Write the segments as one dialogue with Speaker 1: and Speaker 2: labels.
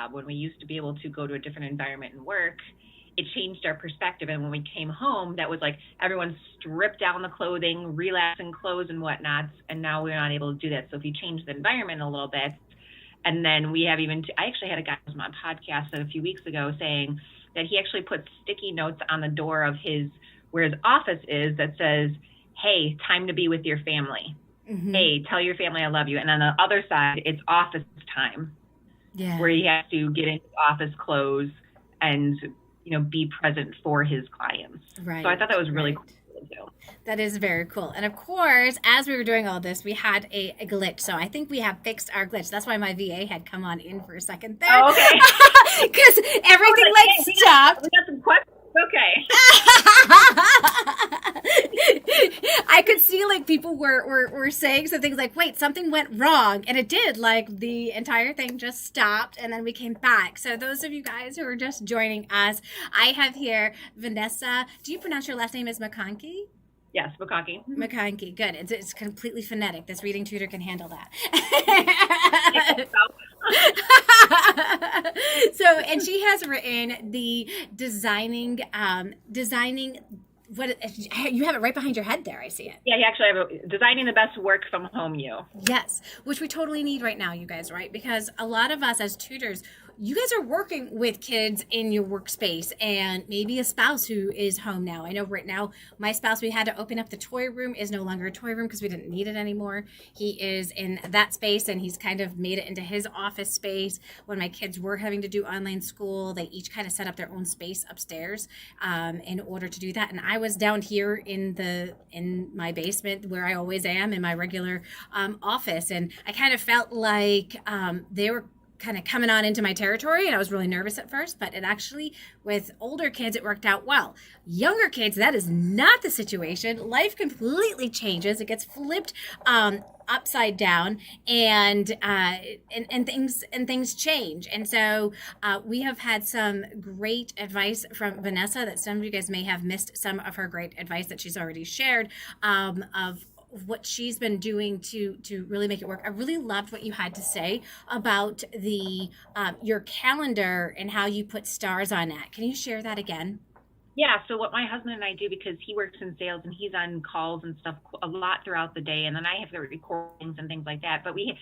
Speaker 1: job. When we used to be able to go to a different environment and work, it changed our perspective. And when we came home, that was like everyone stripped down the clothing, relaxing clothes and whatnot. And now we're not able to do that. So if you change the environment a little bit, and then we have I actually had a guy who was on my podcast a few weeks ago saying that he actually put sticky notes on the door of where his office is that says, hey, time to be with your family. Mm-hmm. Hey, tell your family I love you. And on the other side, it's office time, where he has to get into office clothes and, be present for his clients. Right. So I thought that was really cool to do.
Speaker 2: That is very cool. And of course, as we were doing all this, we had a glitch. So I think we have fixed our glitch. That's why my VA had come on in for a second there.
Speaker 1: Oh, okay.
Speaker 2: Because everything stopped.
Speaker 1: We got some questions. Okay.
Speaker 2: I could see people were saying some things like, wait, something went wrong. And it did. The entire thing just stopped and then we came back. So those of you guys who are just joining us, I have here Vanessa. Do you pronounce your last name as McConkey?
Speaker 1: Yes, McConkey.
Speaker 2: McConkey, good. It's completely phonetic. This reading tutor can handle that. So, and she has written the designing. What you have it right behind your head there. I see it.
Speaker 1: Yeah, you actually have designing the best work from home.
Speaker 2: Yes, which we totally need right now, you guys, right? Because a lot of us as tutors, you guys are working with kids in your workspace and maybe a spouse who is home now. I know right now my spouse, we had to open up the toy room, is no longer a toy room because we didn't need it anymore. He is in that space and he's kind of made it into his office space. When my kids were having to do online school, they each kind of set up their own space upstairs in order to do that. And I was down here in my basement where I always am in my regular office. And I kind of felt like they were kind of coming on into my territory, and I was really nervous at first, but it actually, with older kids, it worked out well. Younger kids, that is not the situation. Life completely changes. It gets flipped upside down, and things change. And so we have had some great advice from Vanessa that some of you guys may have missed some of her great advice that she's already shared of what she's been doing to really make it work. I really loved what you had to say about the your calendar and how you put stars on that. Can you share that again?
Speaker 1: Yeah, so what my husband and I do, because he works in sales and he's on calls and stuff a lot throughout the day, and then I have the recordings and things like that. But we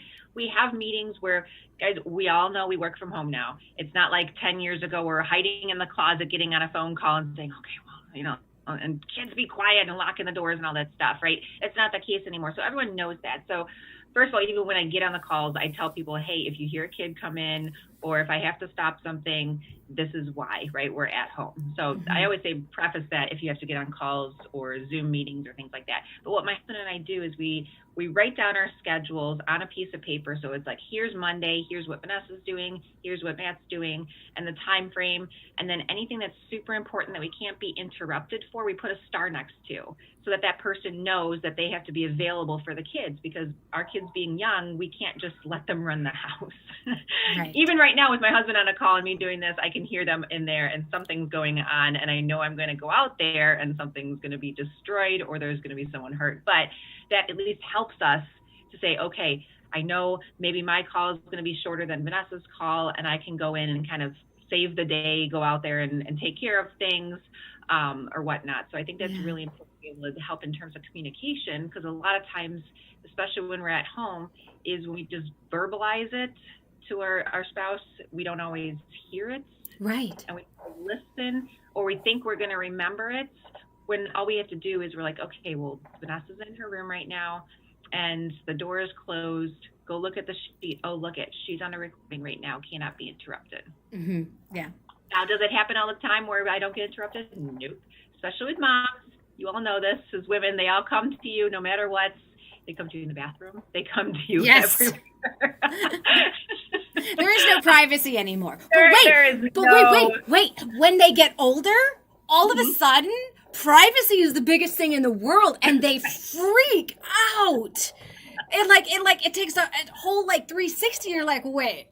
Speaker 1: have meetings where, guys, we all know we work from home now. It's not like 10 years ago we're hiding in the closet, getting on a phone call and saying, okay, well, and kids be quiet and locking the doors and all that stuff, right? It's not the case anymore. So everyone knows that. So first of all, even when I get on the calls, I tell people, hey, if you hear a kid come in or if I have to stop something, this is why, right? We're at home. So I always say preface that if you have to get on calls or Zoom meetings or things like that. But what my husband and I do is we write down our schedules on a piece of paper. So it's like, here's Monday, here's what Vanessa's doing, here's what Matt's doing, and the time frame. And then anything that's super important that we can't be interrupted for, we put a star next to, so that person knows that they have to be available for the kids, because our kids being young, we can't just let them run the house. Right. Even right now with my husband on a call and me doing this, I can hear them in there and something's going on, and I know I'm going to go out there and something's going to be destroyed or there's going to be someone hurt. But that at least helps us to say, okay, I know maybe my call is going to be shorter than Vanessa's call, and I can go in and kind of save the day, go out there and take care of things or whatnot. So I think that's really important to be able to help in terms of communication, because a lot of times, especially when we're at home, is when we just verbalize it to our spouse, we don't always hear it.
Speaker 2: Right.
Speaker 1: And we listen, or we think we're going to remember it, when all we have to do is we're like, okay, well, Vanessa's in her room right now and the door is closed. Go look at the sheet. Oh, look it. She's on a recording right now. Cannot be interrupted.
Speaker 2: Mm-hmm. Yeah.
Speaker 1: Now, does it happen all the time where I don't get interrupted? Nope. Especially with moms. You all know this. As women, they all come to you no matter what. They come to you in the bathroom. They come to you everywhere.
Speaker 2: There is no privacy anymore. Wait. When they get older, all of a sudden, privacy is the biggest thing in the world, and they freak out. It takes a whole 360. You're like, wait.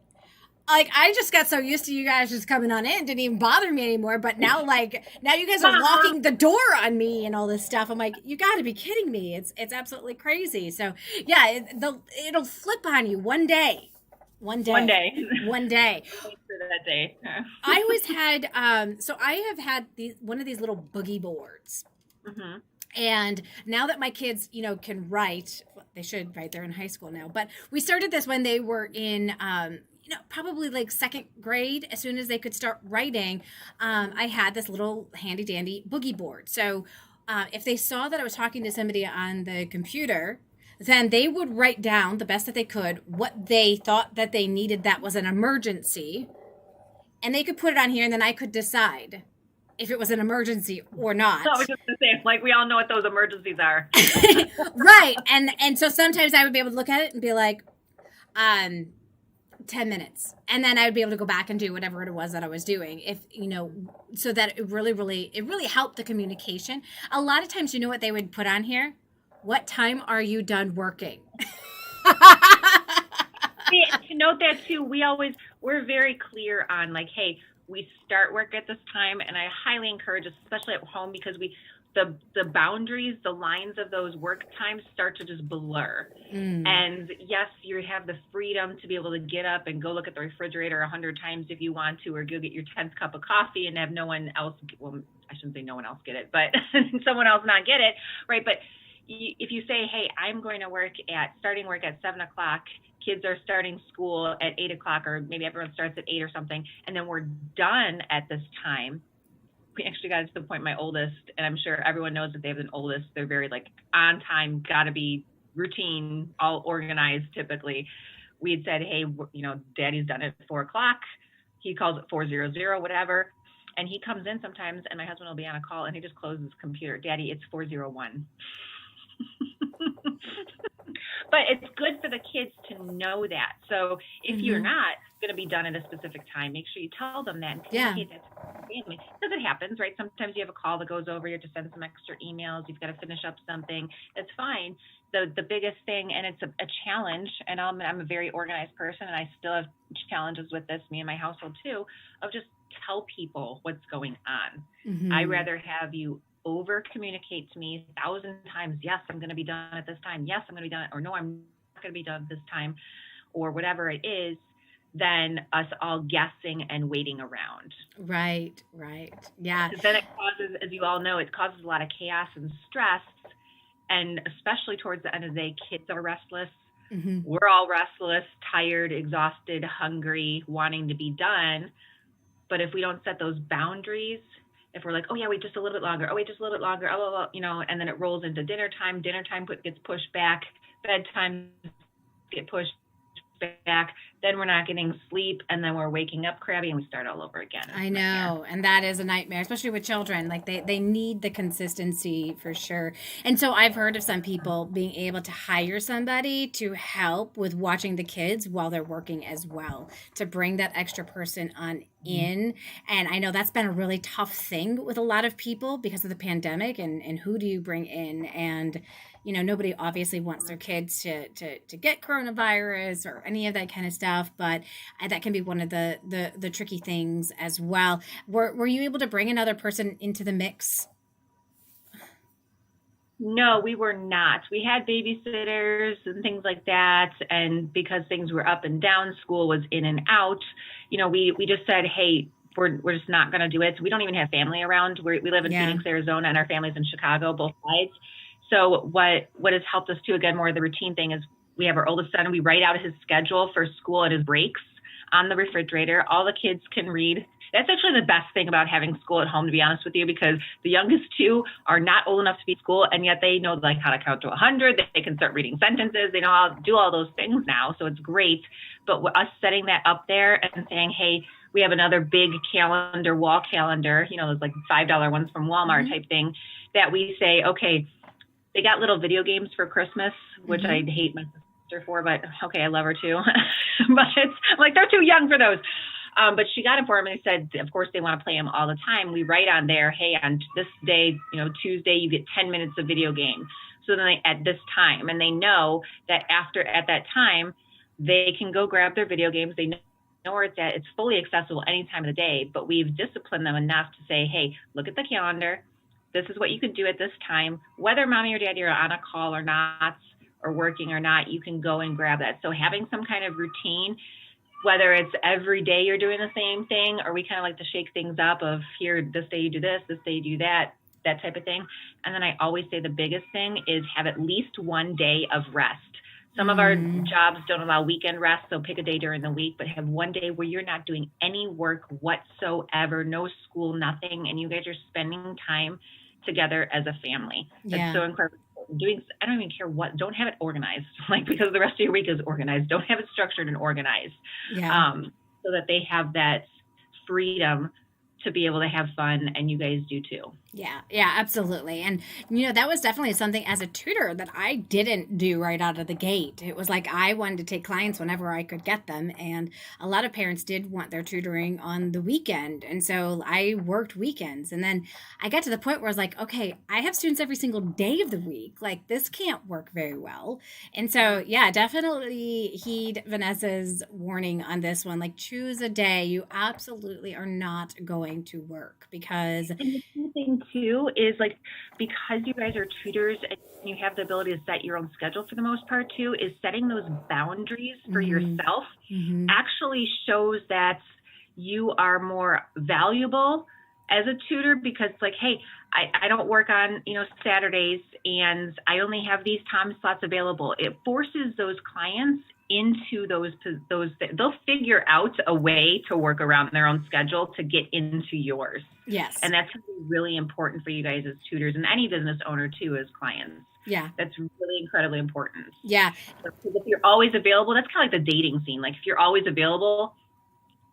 Speaker 2: I just got so used to you guys just coming on in, didn't even bother me anymore. But now, now you guys are locking the door on me and all this stuff. I'm like, you got to be kidding me! It's absolutely crazy. So yeah, it'll flip on you one day. One day.
Speaker 1: One day.
Speaker 2: One day.
Speaker 1: Wait for that day.
Speaker 2: I always had, so I have had one of these little boogie boards.
Speaker 1: Mm-hmm.
Speaker 2: And now that my kids, can write, they should write, they're in high school now, but we started this when they were in, probably like second grade. As soon as they could start writing, I had this little handy dandy boogie board. So if they saw that I was talking to somebody on the computer, then they would write down the best that they could what they thought that they needed that was an emergency, and they could put it on here, and then I could decide if it was an emergency or not.
Speaker 1: So I was just going to say, like, we all know what those emergencies are.
Speaker 2: Right. And so sometimes I would be able to look at it and be like, 10 minutes. And then I would be able to go back and do whatever it was that I was doing. If, so that it really helped the communication. A lot of times, what they would put on here? What time are you done working?
Speaker 1: To note that too, we're very clear on like, hey, we start work at this time, and I highly encourage, especially at home, because the boundaries, the lines of those work times start to just blur. And yes, you have the freedom to be able to get up and go look at the refrigerator 100 times if you want to, or go get your 10th cup of coffee and have no one else, well, I shouldn't say no one else get it, but someone else not get it, right? But if you say, hey, I'm going to starting work at 7 o'clock, kids are starting school at 8 o'clock, or maybe everyone starts at 8 or something, and then we're done at this time. We actually got to the point, my oldest, and I'm sure everyone knows that they have an oldest, they're very like on time, got to be routine, all organized typically. We had said, hey, daddy's done at 4 o'clock. He calls it 4:00, whatever. And he comes in sometimes, and my husband will be on a call, and he just closes his computer. Daddy, it's 4:01. But it's good for the kids to know that. So if you're not going to be done at a specific time, make sure you tell them that and communicate that to the family. Because it happens, right? Sometimes you have a call that goes over, you have to send some extra emails, you've got to finish up something. That's fine. The biggest thing, and it's a challenge, and I'm a very organized person, and I still have challenges with this, me and my household too, of just tell people what's going on. I'd rather have you over communicate to me 1,000 times, yes, I'm going to be done at this time, yes, I'm going to be done, or no, I'm not going to be done at this time, or whatever it is, than us all guessing and waiting around.
Speaker 2: Right. Yeah.
Speaker 1: Because then it causes, as you all know, it causes a lot of chaos and stress, and especially towards the end of the day, kids are restless. We're all restless, tired, exhausted, hungry, wanting to be done. But if we don't set those boundaries, if we're like, oh yeah, wait just a little bit longer, oh wait just a little bit longer, and then it rolls into dinner time gets pushed back, bedtime get pushed back, then we're not getting sleep, and then we're waking up crabby, and we start all over again.
Speaker 2: I know, and that is a nightmare, especially with children. Like they need the consistency for sure. And so I've heard of some people being able to hire somebody to help with watching the kids while they're working as well, to bring that extra person on in. And I know that's been a really tough thing with a lot of people because of the pandemic, and who do you bring in? And nobody obviously wants their kids to get coronavirus or any of that kind of stuff, but that can be one of the tricky things as well. Were you able to bring another person into the mix?
Speaker 1: No, we were not. We had babysitters and things like that, and because things were up and down, school was in and out, we just said, hey, we're just not going to do it. So we don't even have family around. We live in Phoenix, Arizona, and our family's in Chicago, both sides. So what has helped us too, again, more of the routine thing, is we have our oldest son, we write out his schedule for school and his breaks on the refrigerator. All the kids can read. That's actually the best thing about having school at home, to be honest with you, because the youngest two are not old enough to be in school, and yet they know like how to count to 100. They can start reading sentences. They know how to do all those things now. So it's great. But us setting that up there and saying, hey, we have another big calendar, wall calendar, those like $5 ones from Walmart type thing, that we say, okay, they got little video games for Christmas, which I hate my sister for, but okay, I love her too. But it's like, they're too young for those. But she got them for them, and they said, of course, they want to play them all the time. We write on there, hey, on this day, Tuesday, you get 10 minutes of video game. So then at this time, and they know that at that time, they can go grab their video games. They know where it's at. It's fully accessible any time of the day, but we've disciplined them enough to say, hey, look at the calendar. This is what you can do at this time. Whether mommy or daddy are on a call or not, or working or not, you can go and grab that. So having some kind of routine whether it's every day you're doing the same thing, or we kind of like to shake things up of here, this day you do this day you do that type of thing. And then I always say the biggest thing is have at least one day of rest. Some of our jobs don't allow weekend rest, so pick a day during the week, but have one day where you're not doing any work whatsoever, no school, nothing, and you guys are spending time together as a family. That's so incredible. I don't even care what, don't have it organized, like, because the rest of your week is organized. Don't have it structured and organized, so that they have that freedom to be able to have fun, and you guys do too.
Speaker 2: Yeah, absolutely. And, that was definitely something as a tutor that I didn't do right out of the gate. It was like I wanted to take clients whenever I could get them. And a lot of parents did want their tutoring on the weekend. And so I worked weekends. And then I got to the point where I was like, okay, I have students every single day of the week. Like, this can't work very well. And so, definitely heed Vanessa's warning on this one. Like, choose a day you absolutely are not going to work, because...
Speaker 1: And the key thing too is, like, because you guys are tutors and you have the ability to set your own schedule for the most part too, is setting those boundaries for yourself actually shows that you are more valuable as a tutor, because it's like, hey, I don't work on, Saturdays, and I only have these time slots available. It forces those clients into those, they'll figure out a way to work around their own schedule to get into yours.
Speaker 2: Yes.
Speaker 1: And that's really important for you guys as tutors, and any business owner too, as clients.
Speaker 2: Yeah.
Speaker 1: That's really incredibly important.
Speaker 2: Yeah.
Speaker 1: Because if you're always available, that's kind of like the dating scene. Like, if you're always available,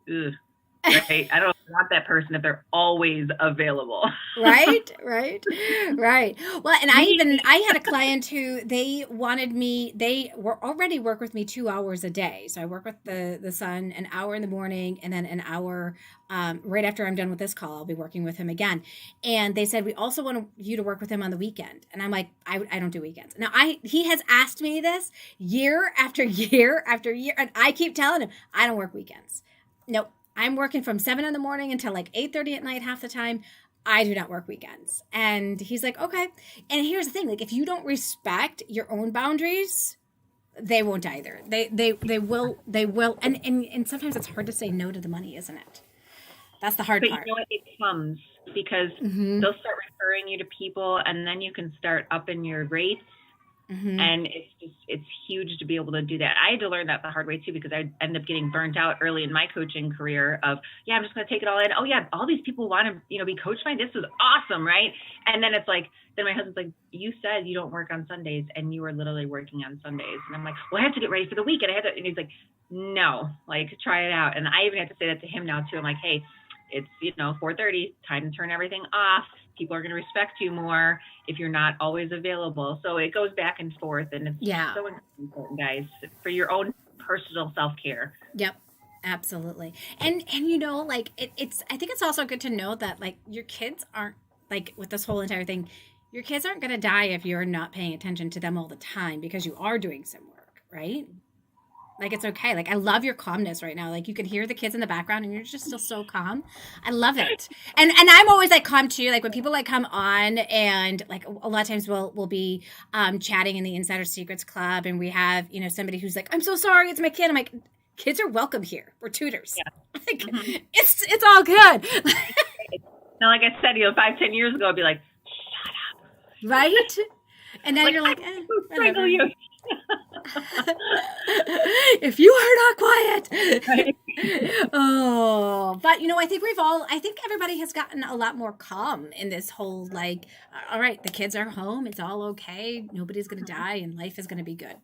Speaker 1: right? I don't want that person if they're always available. Right.
Speaker 2: Well, and I had a client who they were already work with me 2 hours a day. So I work with the son an hour in the morning, and then an hour right after I'm done with this call, I'll be working with him again. And they said, we also want you to work with him on the weekend. And I'm like, I don't do weekends. Now he has asked me this year after year after year. And I keep telling him, I don't work weekends. Nope. I'm working from 7 in the morning until like 8:30 at night half the time. I do not work weekends. And he's like, okay. And here's the thing, like, if you don't respect your own boundaries, they won't either. They will. And sometimes it's hard to say no to the money, isn't it? That's the hard part.
Speaker 1: But you know what? It comes because they'll start referring you to people, and then you can start upping your rates. And it's huge to be able to do that. I had to learn that the hard way too, because I ended up getting burnt out early in my coaching career of, I'm just going to take it all in. Oh yeah, all these people want to, be coached by, this is awesome, right? And then it's like, then my husband's like, you said you don't work on Sundays, and you were literally working on Sundays. And I'm like, well, I have to get ready for the week, and and he's like, no, like, try it out. And I even have to say that to him now too. I'm like, hey, it's 4:30, time to turn everything off. People are going to respect you more if you're not always available. So it goes back and forth, and it's so important, guys, for your own personal self-care.
Speaker 2: Yep. Absolutely. And like, it's, I think it's also good to know that, like, your kids aren't, like, with this whole entire thing, your kids aren't going to die if you're not paying attention to them all the time, because you are doing some work, right? Like, it's okay. Like, I love your calmness right now. Like, you can hear the kids in the background, and you're just still so calm. I love it. And I'm always, like, calm too. Like, when people, like, come on, and, like, a lot of times we'll be chatting in the Insider Secrets Club, and we have, somebody who's like, I'm so sorry, it's my kid. I'm like, kids are welcome here. We're tutors. Yeah. Like, it's all good.
Speaker 1: Now, like I said, 5-10 years ago, I'd be like, shut up.
Speaker 2: Right? And now, like, you're like,
Speaker 1: whatever. You.
Speaker 2: If you are not quiet. Right. Oh, but I think everybody has gotten a lot more calm in this whole, like, all right, the kids are home, it's all okay, nobody's going to die, and life is going to be good.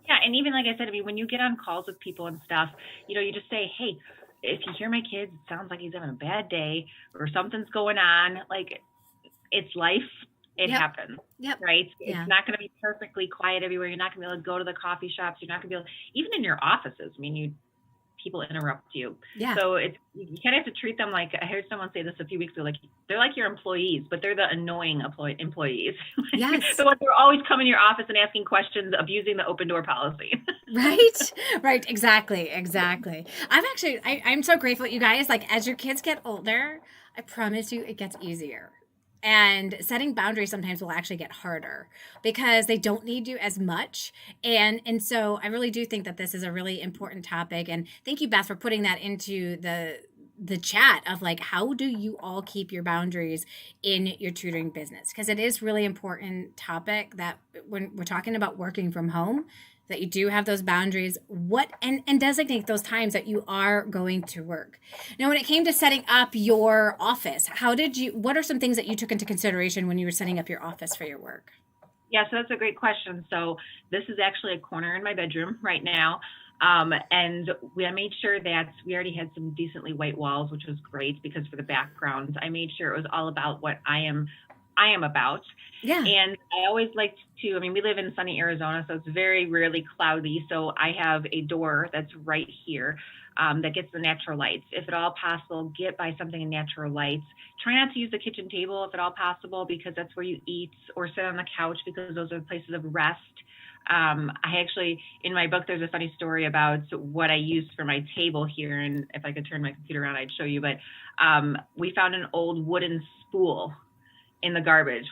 Speaker 1: Yeah, and even like I said, when you get on calls with people and stuff, you just say, hey, if you hear my kid, it sounds like he's having a bad day or something's going on, like, it's life. It happens, right? It's not going to be perfectly quiet everywhere. You're not going to be able to go to the coffee shops. You're not going to be able, even in your offices. I mean, people interrupt you. Yeah. So you kind of have to treat them like, I heard someone say this a few weeks ago, like, they're like your employees, but they're the annoying employees. Yes. So they're always coming to your office and asking questions, abusing the open door policy.
Speaker 2: Right. Exactly. I'm so grateful, you guys. Like, as your kids get older, I promise you it gets easier. And setting boundaries sometimes will actually get harder because they don't need you as much. And so I really do think that this is a really important topic. And thank you, Beth, for putting that into the chat of like, how do you all keep your boundaries in your tutoring business? Because it is really important topic that when we're talking about working from home, that you do have those boundaries, and designate those times that you are going to work. Now, when it came to setting up your office, what are some things that you took into consideration when you were setting up your office for your work?
Speaker 1: Yeah, so that's a great question. So this is actually a corner in my bedroom right now. And I made sure that we already had some decently white walls, which was great because for the background, I made sure it was all about what I am about.
Speaker 2: Yeah.
Speaker 1: And I always like to, we live in sunny Arizona, so it's very rarely cloudy. So I have a door that's right here that gets the natural lights. If at all possible, get by something in natural lights. Try not to use the kitchen table if at all possible, because that's where you eat, or sit on the couch because those are places of rest. I actually, in my book, there's a funny story about what I used for my table here. And if I could turn my computer around, I'd show you. But we found an old wooden spool in the garbage.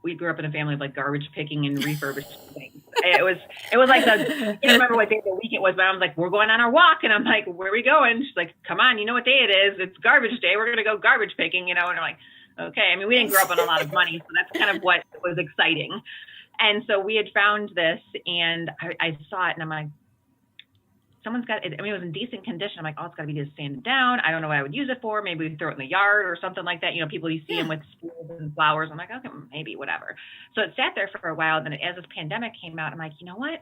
Speaker 1: We grew up in a family of like garbage picking and refurbished things. It was like I can't remember what day of the week it was, but I was like, we're going on our walk. And I'm like, where are we going? She's like, come on, you know what day it is? It's garbage day. We're going to go garbage picking, And I'm like, okay. We didn't grow up on a lot of money, so that's kind of what was exciting. And so we had found this, and I saw it, and I'm like, someone's got it. It was in decent condition. I'm like, oh, it's got to be just sanded down. I don't know what I would use it for. Maybe we throw it in the yard or something like that. People, you see them with spools and flowers. I'm like, okay, maybe, whatever. So it sat there for a while. Then as this pandemic came out, I'm like, you know what?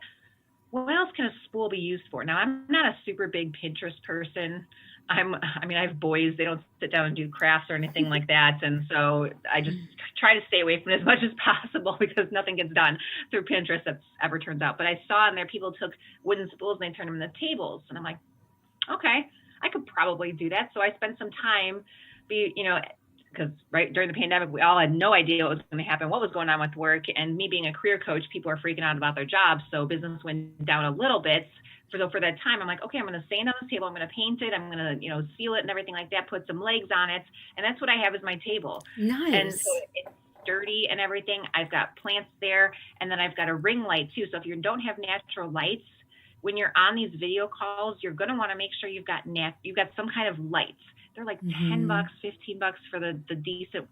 Speaker 1: What else can a spool be used for? Now, I'm not a super big Pinterest person. I have boys. They don't sit down and do crafts or anything like that. And so I just try to stay away from it as much as possible because nothing gets done through Pinterest that ever turns out. But I saw in there people took wooden spools and they turned them into tables. And I'm like, okay, I could probably do that. So I spent some time, because right during the pandemic, we all had no idea what was going to happen, what was going on with work. And me being a career coach, people are freaking out about their jobs. So business went down a little bit. For that time, I'm like, okay, I'm going to stand on this table. I'm going to paint it. I'm going to, seal it and everything like that, put some legs on it. And that's what I have as my table.
Speaker 2: Nice.
Speaker 1: And so it's sturdy and everything. I've got plants there. And then I've got a ring light too. So if you don't have natural lights, when you're on these video calls, you're going to want to make sure you've got some kind of lights. They're like $10, $15 for the decent,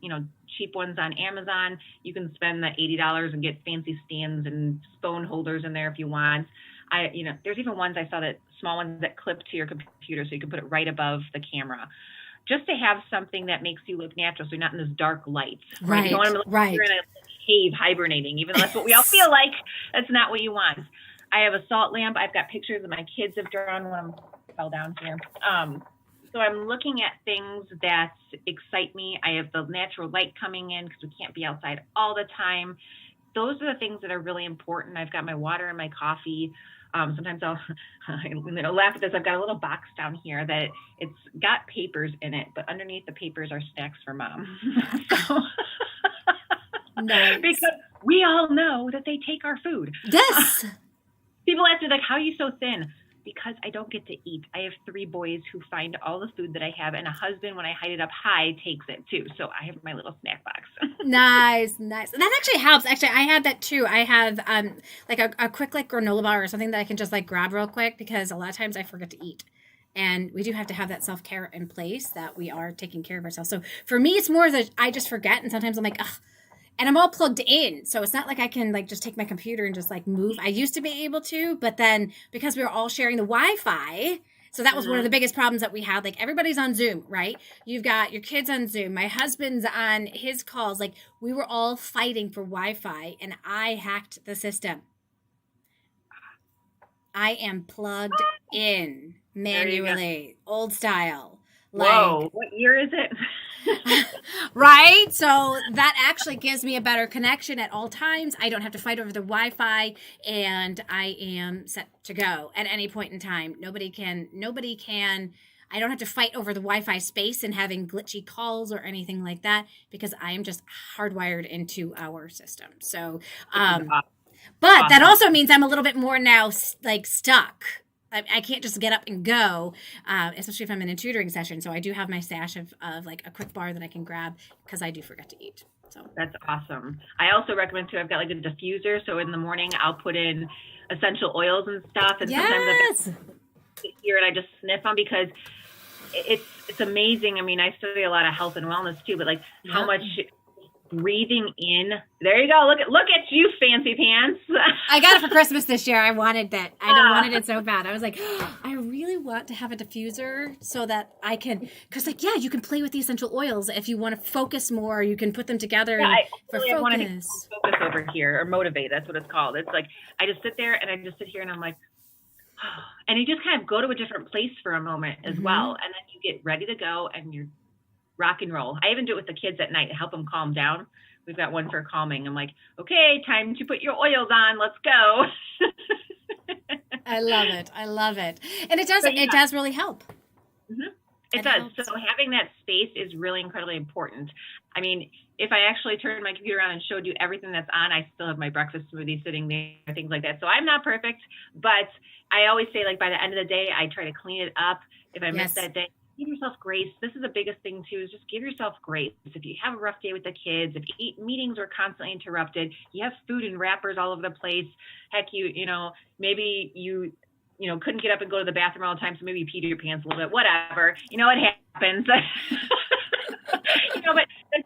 Speaker 1: cheap ones on Amazon. You can spend the $80 and get fancy stands and phone holders in there if you want. There's even ones I saw, that small ones that clip to your computer so you can put it right above the camera, just to have something that makes you look natural. So you're not in this dark light.
Speaker 2: Right.
Speaker 1: You don't want to look like you're in a cave hibernating, even though that's what we all feel like. That's not what you want. I have a salt lamp. I've got pictures that my kids have drawn when I fell down here. So I'm looking at things that excite me. I have the natural light coming in because we can't be outside all the time. Those are the things that are really important. I've got my water and my coffee. Sometimes I'll laugh at this. I've got a little box down here that it's got papers in it, but underneath the papers are snacks for mom.
Speaker 2: Nice.
Speaker 1: Because we all know that they take our food.
Speaker 2: Yes.
Speaker 1: People ask me, like, how are you so thin? Because I don't get to eat. I have 3 boys who find all the food that I have, and a husband, when I hide it up high, takes it too. So I have my little snack box.
Speaker 2: Nice. That actually helps. Actually, I had that too. I have like a quick granola bar or something that I can just grab real quick, because a lot of times I forget to eat. And we do have to have that self-care in place, that we are taking care of ourselves. So for me, it's more that I just forget, and sometimes I'm like, ugh. And I'm all plugged in, so it's not like I can just take my computer and just move. I used to be able to, but then because we were all sharing the Wi-Fi, so that was one of the biggest problems that we had. Everybody's on Zoom, right? You've got your kids on Zoom. My husband's on his calls. We were all fighting for Wi-Fi, and I hacked the system. I am plugged in manually, old style.
Speaker 1: Whoa, what year is it?
Speaker 2: Right? So that actually gives me a better connection at all times. I don't have to fight over the Wi-Fi, and I am set to go at any point in time. Nobody can, I don't have to fight over the Wi-Fi space and having glitchy calls or anything like that, because I am just hardwired into our system. So, but that also means I'm a little bit more now stuck. I can't just get up and go, especially if I'm in a tutoring session. So I do have my stash of a quick bar that I can grab, because I do forget to eat. So
Speaker 1: that's awesome. I also recommend too, I've got like a diffuser. So in the morning I'll put in essential oils and stuff. And sometimes I sit here and I just sniff them because it's amazing. I mean, I study a lot of health and wellness too, but like how much breathing in. There you go. Look at you, fancy pants.
Speaker 2: I got it for Christmas this year. I wanted that. I wanted it so bad. I was like, I really want to have a diffuser so that I can, because like, yeah, you can play with the essential oils. If you want to focus more, you can put them together for focus.
Speaker 1: I want to focus over here, or motivate. That's what it's called. It's like, I just sit there and I just sit here and I'm like, and you just kind of go to a different place for a moment as well. And then you get ready to go and you're rock and roll. I even do it with the kids at night to help them calm down. We've got one for calming. I'm like, okay, time to put your oils on. Let's go.
Speaker 2: I love it. And it does really help.
Speaker 1: It does. Helps. So having that space is really incredibly important. I mean, if I actually turned my computer on and showed you everything that's on, I still have my breakfast smoothie sitting there, things like that. So I'm not perfect, but I always say, like, by the end of the day, I try to clean it up. If I miss that day, give yourself grace. This is the biggest thing too, is just give yourself grace. If you have a rough day with the kids, if meetings are constantly interrupted, you have food and wrappers all over the place. Heck, maybe you couldn't get up and go to the bathroom all the time, so maybe you peed your pants a little bit, whatever. It happens. But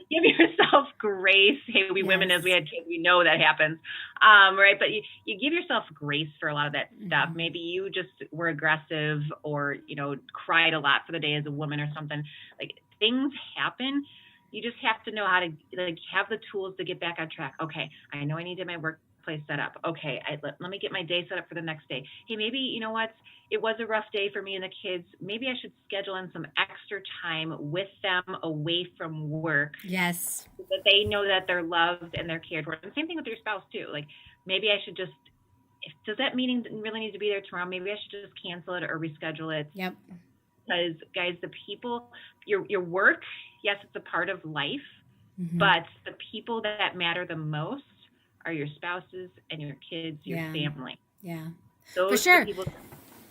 Speaker 1: give yourself grace. Hey, we women, as we had kids, we know that happens. Right. But you give yourself grace for a lot of that stuff. Maybe you just were aggressive or, cried a lot for the day as a woman or something. Like, things happen. You just have to know how to have the tools to get back on track. Okay, I know I need to my workplace set up. Okay, let me get my day set up for the next day. Hey, maybe, you know what? It was a rough day for me and the kids. Maybe I should schedule in some extra time with them away from work.
Speaker 2: Yes.
Speaker 1: So that they know that they're loved and they're cared for. And same thing with your spouse too. Like, maybe I should does that meeting really need to be there tomorrow? Maybe I should just cancel it or reschedule it.
Speaker 2: Yep.
Speaker 1: Because guys, the people, your work, yes, it's a part of life, but the people that matter the most are your spouses and your kids, your family.
Speaker 2: Yeah.
Speaker 1: Those
Speaker 2: for sure.
Speaker 1: Are the people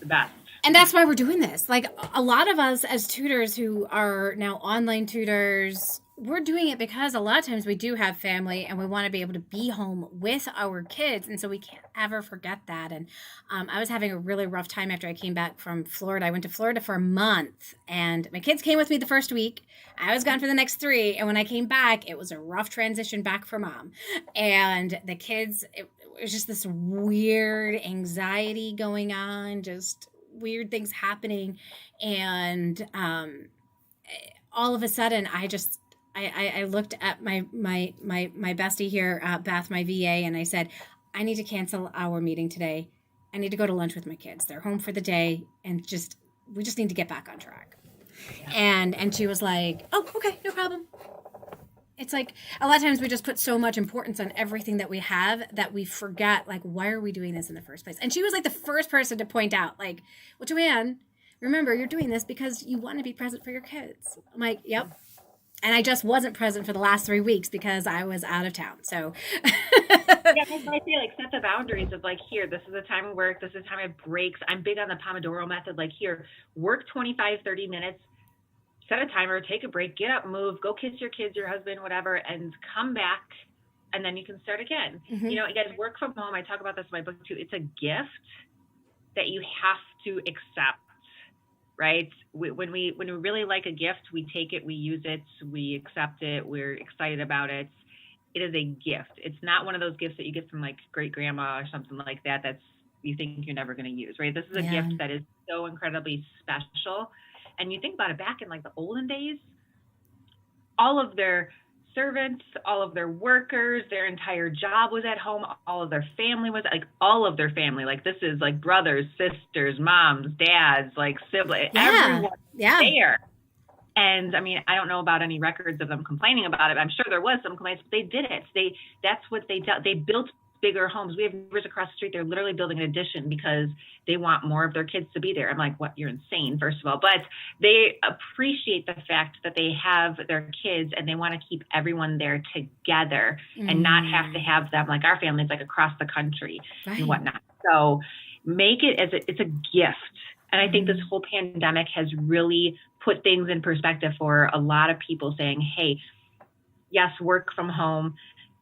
Speaker 1: the best.
Speaker 2: And that's why we're doing this. Like, a lot of us as tutors who are now online tutors, we're doing it because a lot of times we do have family and we want to be able to be home with our kids. And so we can't ever forget that. And I was having a really rough time after I came back from Florida. I went to Florida for a month and my kids came with me the first week. I was gone for the next 3. And when I came back, it was a rough transition back for mom. And the kids, it was just this weird anxiety going on, just weird things happening. And all of a sudden, I looked at my bestie here, Beth, my VA, and I said, I need to cancel our meeting today. I need to go to lunch with my kids. They're home for the day, and we just need to get back on track. And she was like, oh, okay, no problem. It's like a lot of times we just put so much importance on everything that we have that we forget, like, why are we doing this in the first place? And she was like the first person to point out, like, well, Joanne, remember, you're doing this because you want to be present for your kids. I'm like, yep. And I just wasn't present for the last 3 weeks because I was out of town. So
Speaker 1: that's why I say, like, set the boundaries of, like, here, this is the time of work, this is the time of breaks. I'm big on the Pomodoro method. Like, here, work 25, 30 minutes, set a timer, take a break, get up, move, go kiss your kids, your husband, whatever, and come back, and then you can start again. You guys, work from home, I talk about this in my book too. It's a gift that you have to accept. Right? When we really like a gift, we take it, we use it, we accept it, we're excited about it. It is a gift. It's not one of those gifts that you get from, like, great grandma or something like that that's you think you're never going to use, right? This is a gift that is so incredibly special. And you think about it, back in, like, the olden days, all of their servants, all of their workers, their entire job was at home, all of their family was, like, all of their family, like, this is like brothers, sisters, moms, dads, like, siblings, everyone there. And I mean, I don't know about any records of them complaining about it. I'm sure there was some complaints, but they did it. That's what they did. They built bigger homes. We have neighbors across the street. They're literally building an addition because they want more of their kids to be there. I'm like, what? You're insane, first of all. But they appreciate the fact that they have their kids and they want to keep everyone there together and not have to have them, like our family's, like, across the country and whatnot. So make it it's a gift. And I think this whole pandemic has really put things in perspective for a lot of people, saying, hey, yes, work from home.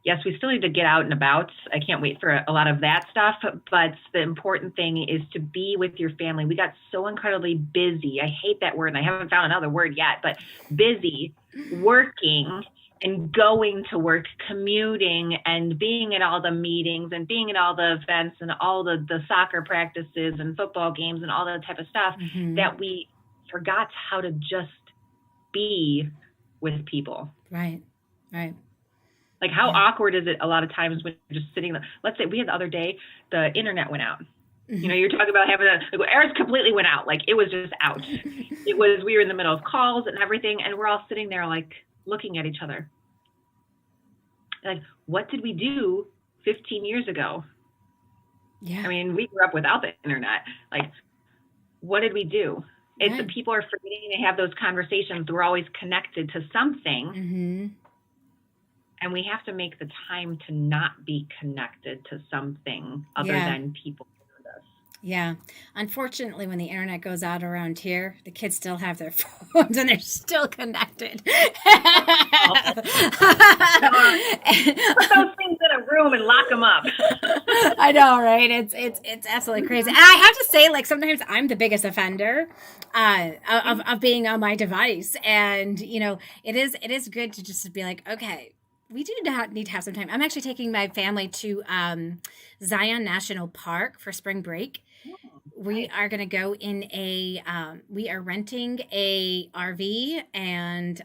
Speaker 1: Yes, we still need to get out and about. I can't wait for a lot of that stuff. But the important thing is to be with your family. We got so incredibly busy. I hate that word, and I haven't found another word yet, but busy, working and going to work, commuting and being at all the meetings and being at all the events and all the soccer practices and football games and all that type of stuff, that we forgot how to just be with people.
Speaker 2: Right.
Speaker 1: Like, how awkward is it a lot of times when you're just sitting there? Let's say we had the other day, the internet went out. You know, you're talking about having ours completely went out. Like, it was just out. We were in the middle of calls and everything, and we're all sitting there like looking at each other. Like, what did we do 15 years ago?
Speaker 2: Yeah.
Speaker 1: I mean, we grew up without the internet. Like, what did we do? It's the people are forgetting to have those conversations. We're always connected to something. And we have to make the time to not be connected to something other than people around us.
Speaker 2: Yeah. Unfortunately, when the internet goes out around here, the kids still have their phones and they're still connected.
Speaker 1: Put those things in a room and lock them up.
Speaker 2: I know, right? It's absolutely crazy. And I have to say, like, sometimes I'm the biggest offender of being on my device. And, you know, it is good to just be like, okay, we do not need to have some time. I'm actually taking my family to Zion National Park for spring break. We are going to go in we are renting a RV, and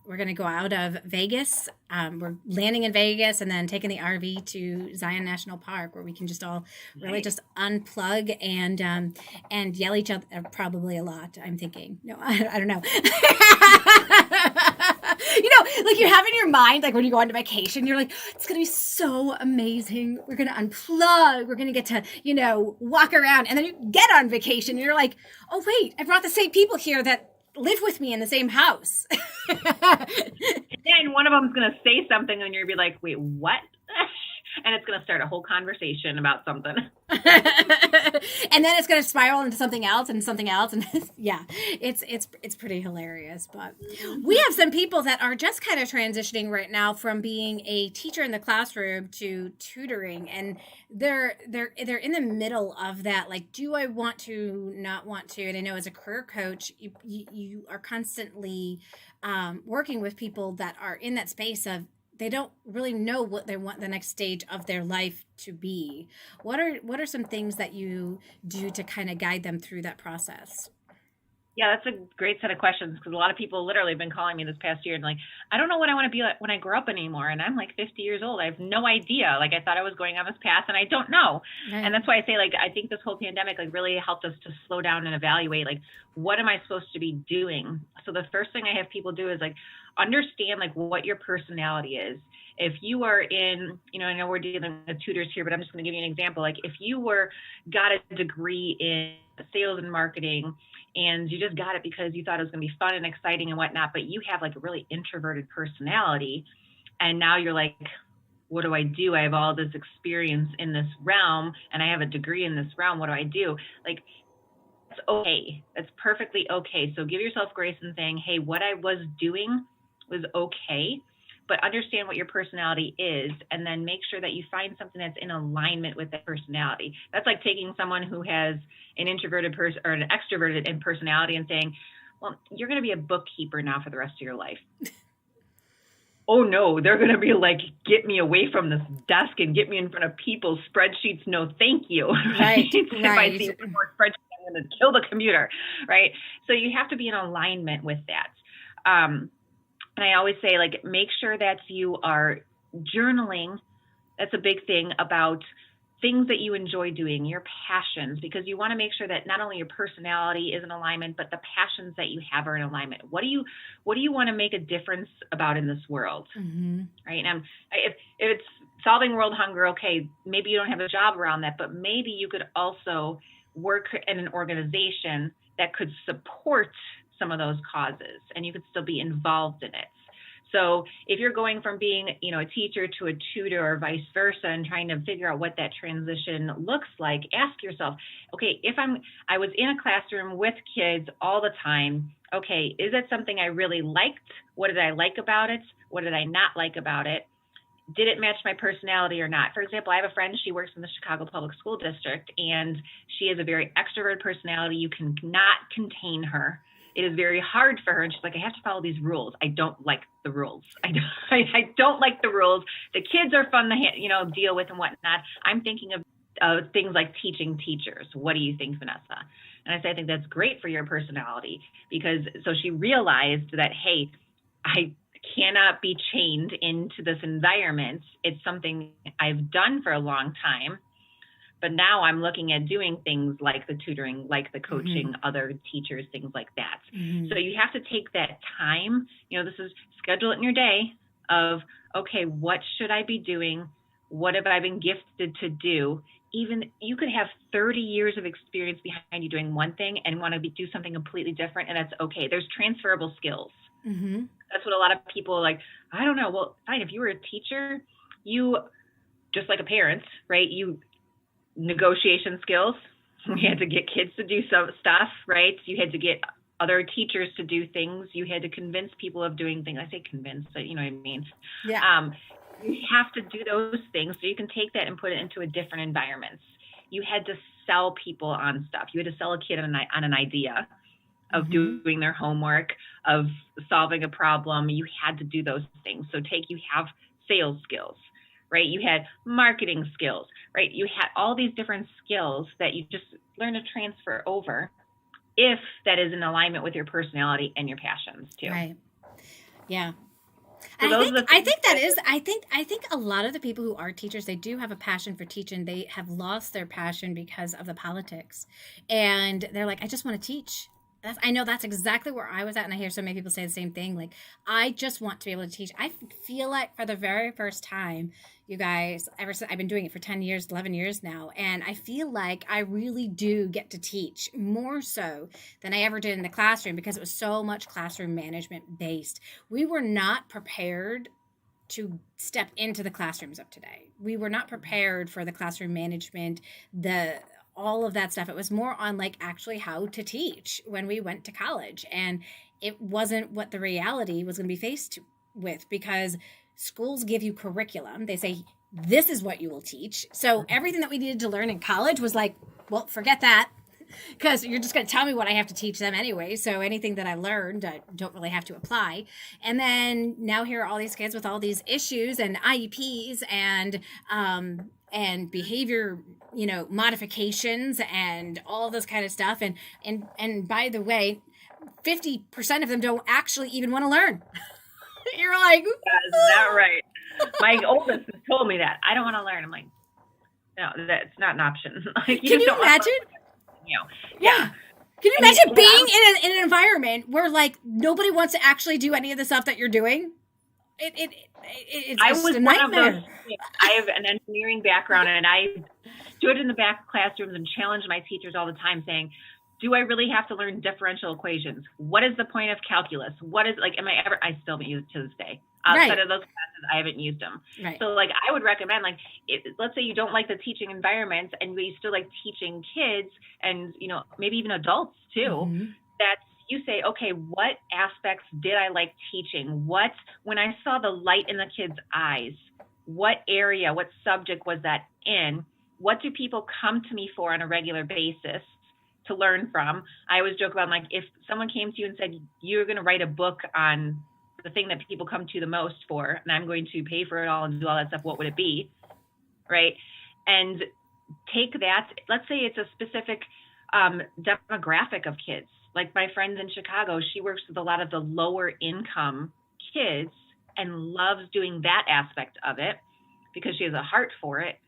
Speaker 2: we're going to go out of Vegas. We're landing in Vegas and then taking the RV to Zion National Park, where we can just all really just unplug and yell at each other probably a lot. I'm thinking, no, I don't know. You know, like you have in your mind, like when you go on vacation, you're like, it's going to be so amazing. We're going to unplug. We're going to get to, you know, walk around. And then you get on vacation and you're like, oh, wait, I brought the same people here that live with me in the same house.
Speaker 1: And one of them's going to say something and you'll be like, wait, what? And it's going to start a whole conversation about something.
Speaker 2: And then it's going to spiral into something else. And yeah, it's pretty hilarious. But we have some people that are just kind of transitioning right now from being a teacher in the classroom to tutoring, and they're in the middle of that. Like, do I want to, not want to? And I know as a career coach, you are constantly working with people that are in that space of, they don't really know what they want the next stage of their life to be. What are some things that you do to kind of guide them through that process?
Speaker 1: Yeah, that's a great set of questions, because a lot of people literally have been calling me this past year and like, I don't know what I want to be like when I grow up anymore. And I'm like 50 years old. I have no idea. Like, I thought I was going on this path and I don't know. Right. And that's why I say, like, I think this whole pandemic like really helped us to slow down and evaluate, like, what am I supposed to be doing? So the first thing I have people do is like, understand like what your personality is. If you are in, you know, I know we're dealing with tutors here, but I'm just going to give you an example. Like, if you got a degree in sales and marketing, and you just got it because you thought it was going to be fun and exciting and whatnot, but you have like a really introverted personality, and now you're like, what do I do? I have all this experience in this realm, and I have a degree in this realm. What do I do? Like, it's okay. It's perfectly okay. So give yourself grace and saying, hey, what I was doing was okay, but understand what your personality is, and then make sure that you find something that's in alignment with that personality. That's like taking someone who has an introverted person or an extroverted in personality and saying, well, you're going to be a bookkeeper now for the rest of your life. Oh no, they're going to be like, get me away from this desk and get me in front of people. Spreadsheets, no thank you.
Speaker 2: Right.
Speaker 1: If I see more spreadsheets, I'm going to kill the computer, right? So you have to be in alignment with that. And I always say, like, make sure that you are journaling. That's a big thing about things that you enjoy doing, your passions, because you want to make sure that not only your personality is in alignment, but the passions that you have are in alignment. What do you want to make a difference about in this world? Mm-hmm. Right? And if it's solving world hunger, okay, maybe you don't have a job around that, but maybe you could also work in an organization that could support some of those causes, and you could still be involved in it. So if you're going from being, a teacher to a tutor or vice versa and trying to figure out what that transition looks like, ask yourself, okay, if I was in a classroom with kids all the time, okay, is it something I really liked? What did I like about it? What did I not like about it? Did it match my personality or not? For example, I have a friend, she works in the Chicago Public School District, and she has a very extroverted personality. You cannot contain her. It is very hard for her. And she's like, I have to follow these rules. I don't like the rules. I don't like the rules. The kids are fun to, deal with and whatnot. I'm thinking of things like teaching teachers. What do you think, Vanessa? And I say, I think that's great for your personality, because so she realized that, hey, I cannot be chained into this environment. It's something I've done for a long time. But now I'm looking at doing things like the tutoring, like the coaching, other teachers, things like that. So you have to take that time, this is schedule it in your day of, okay, what should I be doing? What have I been gifted to do? Even you could have 30 years of experience behind you doing one thing and want to do something completely different. And that's okay. There's transferable skills. That's what a lot of people are like, I don't know. Well, fine. If you were a teacher, you, just like a parent, right? Negotiation skills. You had to get kids to do some stuff, right? You had to get other teachers to do things. You had to convince people of doing things. I say convince, but you know what I mean? Yeah. You have to do those things so you can take that and put it into a different environment. You had to sell people on stuff. You had to sell a kid on an idea of doing their homework, of solving a problem. You had to do those things. So you have sales skills, right? You had marketing skills, right? You had all these different skills that you just learn to transfer over if that is in alignment with your personality and your passions too.
Speaker 2: Right. Yeah.
Speaker 1: So
Speaker 2: I think a lot of the people who are teachers, they do have a passion for teaching. They have lost their passion because of the politics. And they're like, I just want to teach. I know that's exactly where I was at, and I hear so many people say the same thing. Like, I just want to be able to teach. I feel like for the very first time, you guys, ever since I've been doing it for 10 years, 11 years now, and I feel like I really do get to teach more so than I ever did in the classroom, because it was so much classroom management based. We were not prepared to step into the classrooms of today. We were not prepared for the classroom management, all of that stuff. It was more on like actually how to teach when we went to college. And it wasn't what the reality was going to be faced with, because schools give you curriculum. They say, this is what you will teach. So everything that we needed to learn in college was like, well, forget that, because you're just going to tell me what I have to teach them anyway. So anything that I learned, I don't really have to apply. And then now here are all these kids with all these issues and IEPs and behavior, modifications and all this kind of stuff. And by the way, 50% of them don't actually even want to learn. You're like,
Speaker 1: that's not right. My oldest has told me that. I don't want to learn. I'm like, no, that's not an option. Like,
Speaker 2: can you imagine? Yeah. Can you imagine being in an environment where like nobody wants to actually do any of the stuff that you're doing? It's a nightmare.
Speaker 1: I have an engineering background, and I stood in the back classrooms and challenged my teachers all the time, saying, do I really have to learn differential equations? What is the point of calculus? What is I still haven't used it to this day. Outside of those classes, I haven't used them. Right. So like, I would recommend, like, let's say you don't like the teaching environment and you still like teaching kids and, maybe even adults too, that you say, okay, what aspects did I like teaching? When I saw the light in the kids' eyes, what area, what subject was that in? What do people come to me for on a regular basis to learn from? I always joke about, like, if someone came to you and said, you're going to write a book on the thing that people come to the most for, and I'm going to pay for it all and do all that stuff, what would it be? Right? And take that, let's say it's a specific demographic of kids. Like my friend in Chicago, she works with a lot of the lower income kids and loves doing that aspect of it because she has a heart for it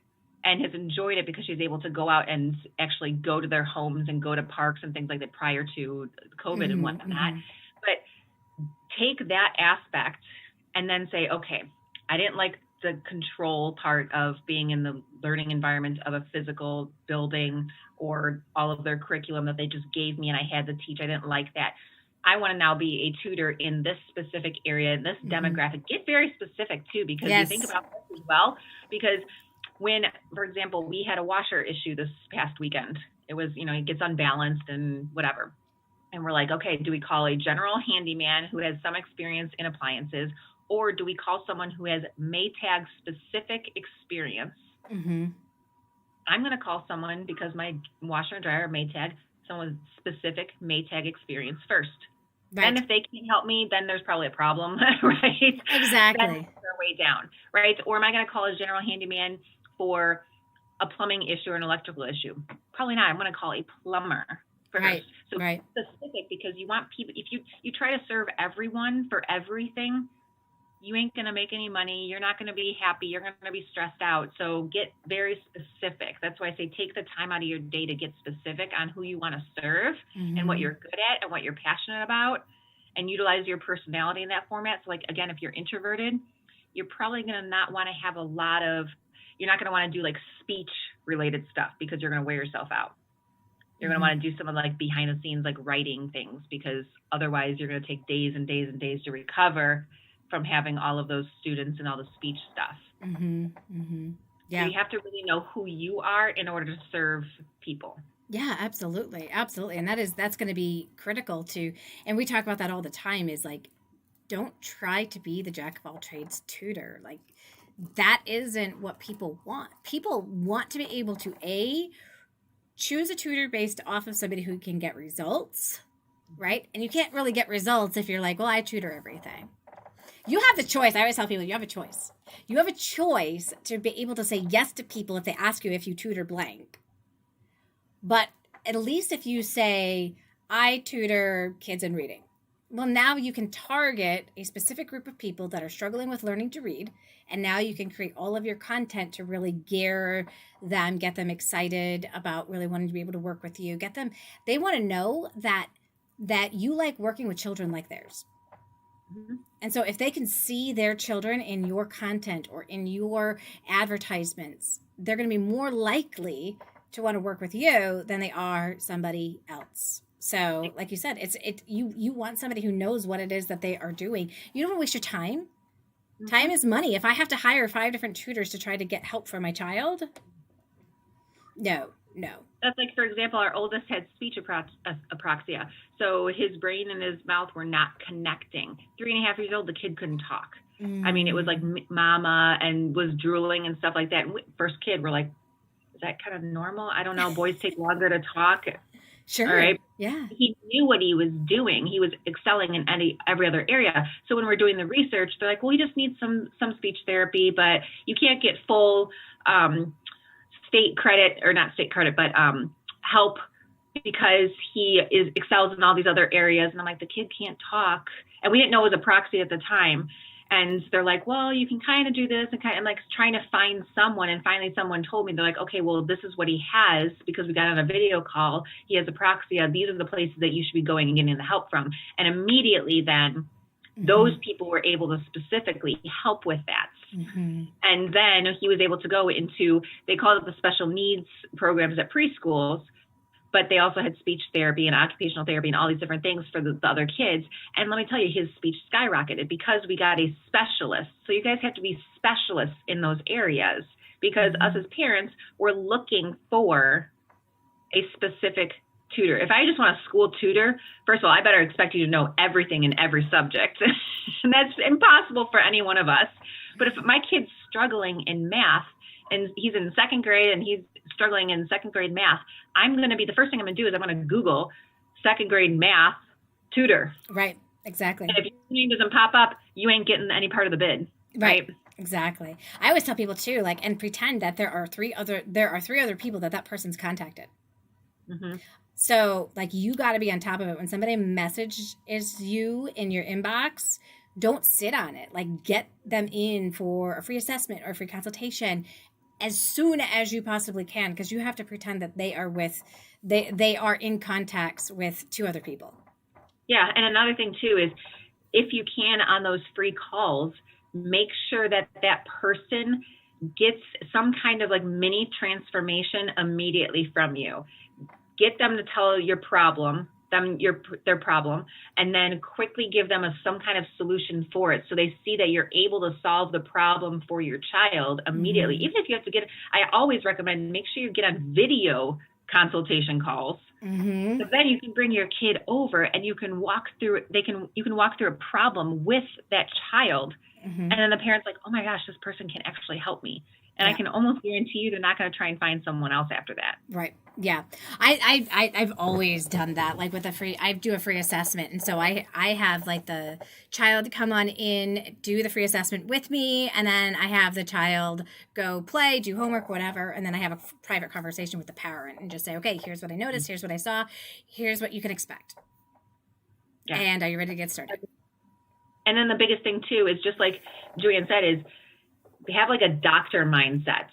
Speaker 1: and has enjoyed it because she's able to go out and actually go to their homes and go to parks and things like that prior to COVID and whatnot. But take that aspect and then say, okay, I didn't like the control part of being in the learning environment of a physical building or all of their curriculum that they just gave me and I had to teach. I didn't like that. I want to now be a tutor in this specific area, in this demographic. Get very specific too, because you think about this as well. Because when, for example, we had a washer issue this past weekend, it was, it gets unbalanced and whatever. And we're like, okay, do we call a general handyman who has some experience in appliances, or do we call someone who has Maytag specific experience? I'm going to call someone, because my washer and dryer are Maytag, someone with specific Maytag experience first. Right. And if they can't help me, then there's probably a problem, right?
Speaker 2: Exactly.
Speaker 1: Then they're way down, right? Or am I going to call a general handyman for a plumbing issue or an electrical issue? Probably not. I'm going to call a plumber first.
Speaker 2: Right.
Speaker 1: So specific, because you want people, if you try to serve everyone for everything, you ain't going to make any money. You're not going to be happy. You're going to be stressed out. So get very specific. That's why I say take the time out of your day to get specific on who you want to serve and what you're good at and what you're passionate about, and utilize your personality in that format. So like, again, if you're introverted, you're probably going to not want to have you're not going to want to do like speech related stuff, because you're going to wear yourself out. You're going to want to do some of like behind the scenes, like writing things, because otherwise you're going to take days and days and days to recover from having all of those students and all the speech stuff. Yeah. So you have to really know who you are in order to serve people.
Speaker 2: Yeah, absolutely. Absolutely. And that's going to be critical too. And we talk about that all the time, is like, don't try to be the jack of all trades tutor. Like, that isn't what people want. People want to be able to choose a tutor based off of somebody who can get results, right? And you can't really get results if you're like, well, I tutor everything. You have the choice. I always tell people, you have a choice. You have a choice to be able to say yes to people if they ask you if you tutor blank. But at least if you say, I tutor kids in reading, well, now you can target a specific group of people that are struggling with learning to read. And now you can create all of your content to really gear them, get them excited about really wanting to be able to work with you. They want to know that you like working with children like theirs. And so if they can see their children in your content or in your advertisements, they're going to be more likely to want to work with you than they are somebody else. So like you said, you want somebody who knows what it is that they are doing. You don't want to waste your time. Time is money. If I have to hire 5 different tutors to try to get help for my child, no.
Speaker 1: That's like, for example, our oldest had speech apraxia. So his brain and his mouth were not connecting. 3.5 years old, the kid couldn't talk. I mean, it was like mama, and was drooling and stuff like that. And first kid, we're like, is that kind of normal? I don't know. Boys take longer to talk.
Speaker 2: Sure.
Speaker 1: All right.
Speaker 2: Yeah.
Speaker 1: He knew what he was doing. He was excelling in every other area. So when we're doing the research, they're like, well, we just need some speech therapy, but you can't get full state credit, or not state credit, but help, because he excels in all these other areas. And I'm like, the kid can't talk. And we didn't know it was apraxia at the time. And they're like, well, you can kind of do this, and I'm like trying to find someone. And finally someone told me, they're like, okay, well, this is what he has, because we got on a video call. He has apraxia. These are the places that you should be going and getting the help from. And immediately then those people were able to specifically help with that. And then he was able to go into, they call it the special needs programs at preschools, but they also had speech therapy and occupational therapy and all these different things for the other kids. And let me tell you, his speech skyrocketed because we got a specialist. So you guys have to be specialists in those areas, because us as parents, we're looking for a specific tutor. If I just want a school tutor, first of all, I better expect you to know everything in every subject. And that's impossible for any one of us. But if my kid's struggling in math, and he's in 2nd grade and he's struggling in 2nd grade math, the first thing I'm going to do is I'm going to Google 2nd grade math tutor.
Speaker 2: Right. Exactly.
Speaker 1: And if your name doesn't pop up, you ain't getting any part of the bid. Right.
Speaker 2: Exactly. I always tell people too, like, and pretend that there are 3 other people that person's contacted. So like, you got to be on top of it. When somebody messages you in your inbox, don't sit on it. Like, get them in for a free assessment or a free consultation as soon as you possibly can, because you have to pretend that they are in contacts with 2 other people.
Speaker 1: Yeah. And another thing too is, if you can, on those free calls, make sure that person gets some kind of like mini transformation immediately from you. Get them to tell your problem, them their problem, and then quickly give them some kind of solution for it, so they see that you're able to solve the problem for your child immediately. Even if you have to I always recommend make sure you get on video consultation calls. So then you can bring your kid over and you can walk through a problem with that child. And then the parent's like, oh my gosh, this person can actually help me. And I can almost guarantee you they're not going to try and find someone else after that.
Speaker 2: Right. Yeah. I've always done that. Like with I do a free assessment. And so I have like the child come on in, do the free assessment with me. And then I have the child go play, do homework, whatever. And then I have a private conversation with the parent and just say, okay, here's what I noticed. Here's what I saw. Here's what you can expect. Yeah. And are you ready to get started?
Speaker 1: And then the biggest thing too, is just like Julian said, is we have like a doctor mindset,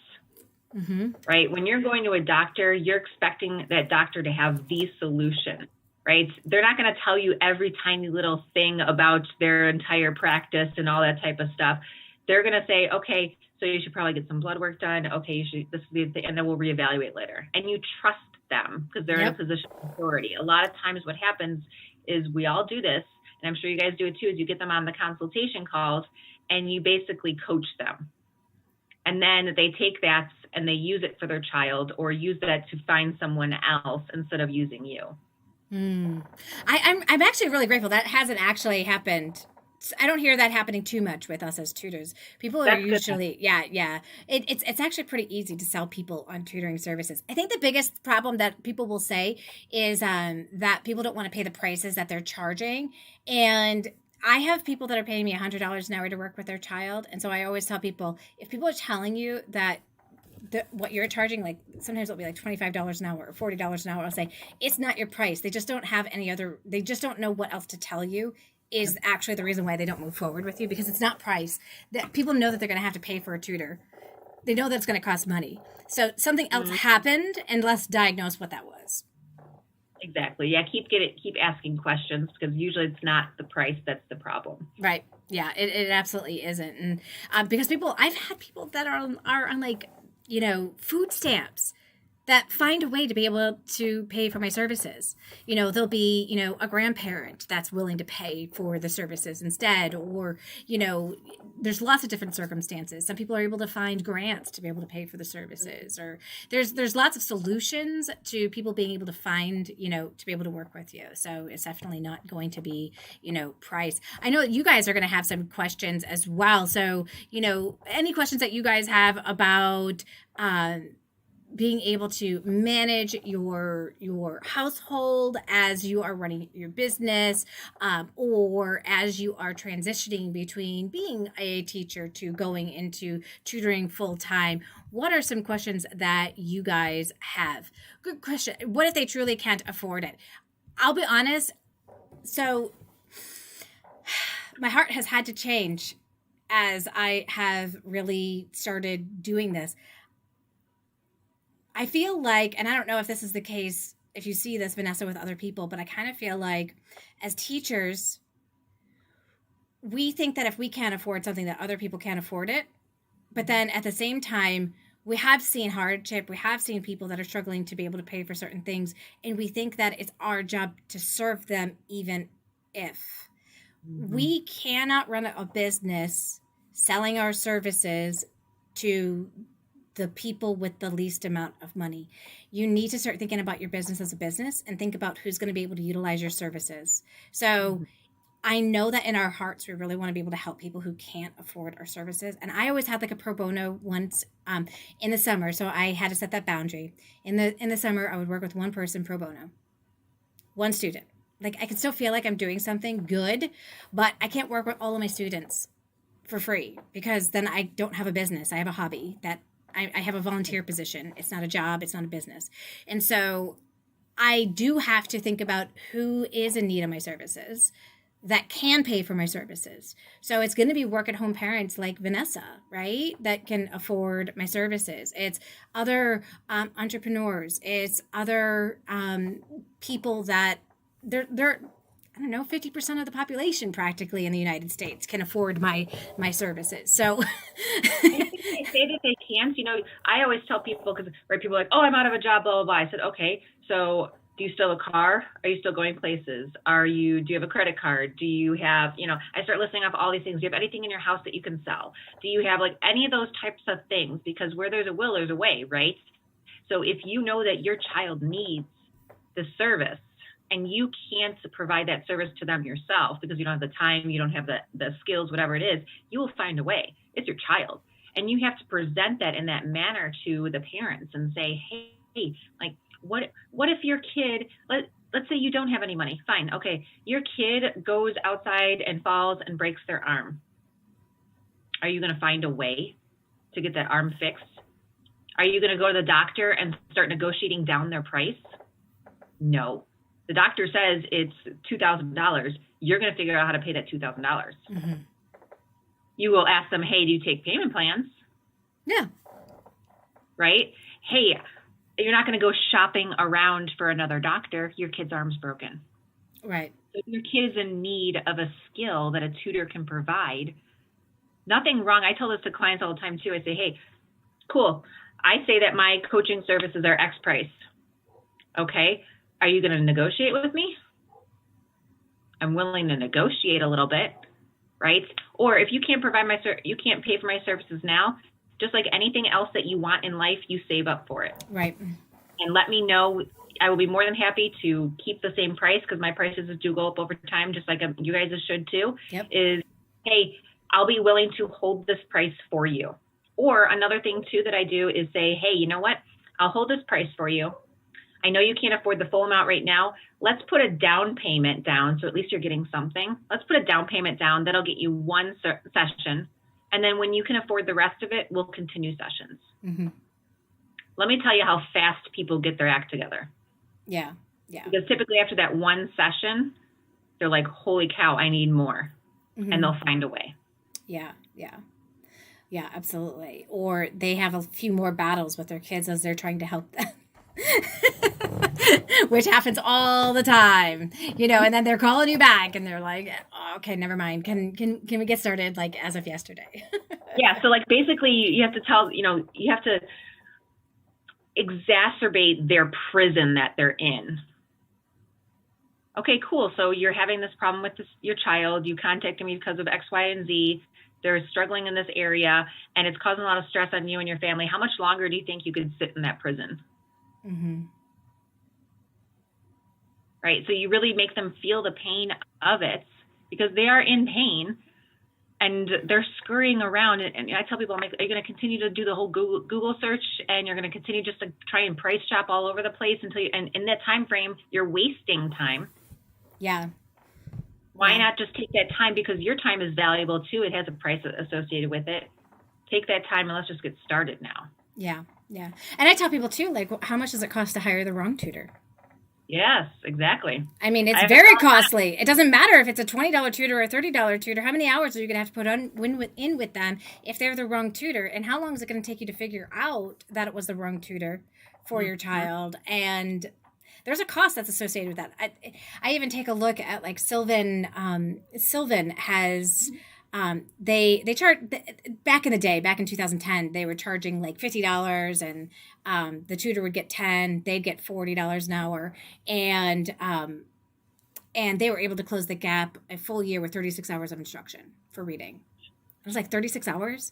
Speaker 1: right? When you're going to a doctor, you're expecting that doctor to have the solution, right? They're not going to tell you every tiny little thing about their entire practice and all that type of stuff. They're going to say, okay, so you should probably get some blood work done. Okay, this is the, and then we'll reevaluate later. And you trust them because they're in a position of authority. A lot of times what happens is we all do this, and I'm sure you guys do it too, is you get them on the consultation calls and you basically coach them. And then they take that and they use it for their child, or use that to find someone else instead of using you.
Speaker 2: I'm actually really grateful that hasn't actually happened. I don't hear that happening too much with us as tutors. People are usually, It's actually pretty easy to sell people on tutoring services. I think the biggest problem that people will say is that people don't want to pay the prices that they're charging. And I have people that are paying me $100 an hour to work with their child. And so I always tell people, if people are telling you that what you're charging, like sometimes it'll be like $25 an hour or $40 an hour, I'll say, it's not your price. They just don't have they just don't know what else to tell you is actually the reason why they don't move forward with you, because it's not price. That people know that they're going to have to pay for a tutor. They know that it's going to cost money. So something else happened, and let's diagnose what that was.
Speaker 1: Exactly. Yeah. Keep asking questions, because usually it's not the price that's the problem.
Speaker 2: Right. Yeah. It absolutely isn't. And because I've had people that are on like, food stamps that find a way to be able to pay for my services. There'll be, a grandparent that's willing to pay for the services instead, or, there's lots of different circumstances. Some people are able to find grants to be able to pay for the services, or there's lots of solutions to people being able to find, to be able to work with you. So it's definitely not going to be, price. I know that you guys are going to have some questions as well. So, any questions that you guys have about, being able to manage your household as you are running your business, or as you are transitioning between being a teacher to going into tutoring full time. What are some questions that you guys have? Good question. What if they truly can't afford it? I'll be honest. So my heart has had to change as I have really started doing this. I feel like, and I don't know if this is the case, if you see this, Vanessa, with other people, but I kind of feel like as teachers, we think that if we can't afford something, that other people can't afford it. But then at the same time, we have seen hardship. We have seen people that are struggling to be able to pay for certain things. And we think that it's our job to serve them, even if. We cannot run a business selling our services to the people with the least amount of money. You need to start thinking about your business as a business and think about who's going to be able to utilize your services. So I know that in our hearts, we really want to be able to help people who can't afford our services. And I always had like a pro bono once in the summer. So I had to set that boundary. In the summer, I would work with one person pro bono, one student. Like I can still feel like I'm doing something good, but I can't work with all of my students for free, because then I don't have a business. I have a hobby that I have a volunteer position. It's not a job. It's not a business. And so I do have to think about who is in need of my services that can pay for my services. So it's going to be work-at-home parents like Vanessa, right, that can afford my services. It's other entrepreneurs. It's other people that they're I don't know, 50% of the population practically in the United States can afford my services. So
Speaker 1: I think they say that they can't. I always tell people, because people are like, oh, I'm out of a job, blah, blah, blah. I said, okay, so Do you still have a car? Are you still going places? Do you have a credit card? Do you have, I start listing off all these things. Do you have anything in your house that you can sell? Do you have like any of those types of things? Because where there's a will, there's a way, right? So if you know that your child needs the service and you can't provide that service to them yourself because you don't have the time, you don't have the skills, whatever it is, you will find a way. It's your child. And you have to present that in that manner to the parents and say, hey, like, what if your kid, let's say you don't have any money. Fine. Okay. Your kid goes outside and falls and breaks their arm. Are you going to find a way to get that arm fixed? Are you going to go to the doctor and start negotiating down their price? No. The doctor says it's $2,000. You're going to figure out how to pay that $2,000. Mm-hmm. You will ask them, hey, do you take payment plans?
Speaker 2: Yeah.
Speaker 1: Right? Hey, you're not going to go shopping around for another doctor. Your kid's arm's broken.
Speaker 2: Right.
Speaker 1: So if your kid is in need of a skill that a tutor can provide, nothing wrong. I tell this to clients all the time too. I say, hey, cool. I say that my coaching services are X price. Okay. Are you going to negotiate with me? I'm willing to negotiate a little bit, right? Or if you can't provide you can't pay for my services now, just like anything else that you want in life, you save up for it.
Speaker 2: Right.
Speaker 1: And let me know. I will be more than happy to keep the same price because my prices do go up over time, just like you guys should too.
Speaker 2: Yep.
Speaker 1: Is, hey, I'll be willing to hold this price for you. Or another thing too that I do is say, hey, you know what? I'll hold this price for you. I know you can't afford the full amount right now. Let's put a down payment down. So at least you're getting something. Let's put a down payment down. That'll get you one session. And then when you can afford the rest of it, we'll continue sessions. Mm-hmm. Let me tell you how fast people get their act together.
Speaker 2: Yeah. Yeah.
Speaker 1: Because typically after that one session, they're like, holy cow, I need more. Mm-hmm. And they'll find a way.
Speaker 2: Yeah. Yeah. Yeah, absolutely. Or they have a few more battles with their kids as they're trying to help them. Which happens all the time, and then they're calling you back and they're like, oh, okay, never mind. Can we get started like as of yesterday?
Speaker 1: Yeah. So like basically you have to tell, you have to exacerbate their prison that they're in. Okay, cool. So you're having this problem with your child. You contacted me because of X, Y, and Z. They're struggling in this area and it's causing a lot of stress on you and your family. How much longer do you think you could sit in that prison? Mm-hmm. Right. So you really make them feel the pain of it because they are in pain and they're scurrying around. And I tell people, are you going to continue to do the whole Google search and you're going to continue just to try and price shop all over the place and in that time frame, you're wasting time.
Speaker 2: Yeah.
Speaker 1: Why not just take that time? Because your time is valuable too. It has a price associated with it. Take that time and let's just get started now.
Speaker 2: Yeah. Yeah. And I tell people too, like, how much does it cost to hire the wrong tutor?
Speaker 1: Yes, exactly.
Speaker 2: I mean, it's very costly. It doesn't matter if it's a $20 tutor or a $30 tutor. How many hours are you going to have to put in with them if they're the wrong tutor? And how long is it going to take you to figure out that it was the wrong tutor for your child? And there's a cost that's associated with that. I even take a look at like Sylvan. Sylvan has... they charge back in the day, back in 2010, they were charging like $50 and the tutor would get 10, they'd get $40 an hour. And they were able to close the gap a full year with 36 hours of instruction for reading. It was like 36 hours.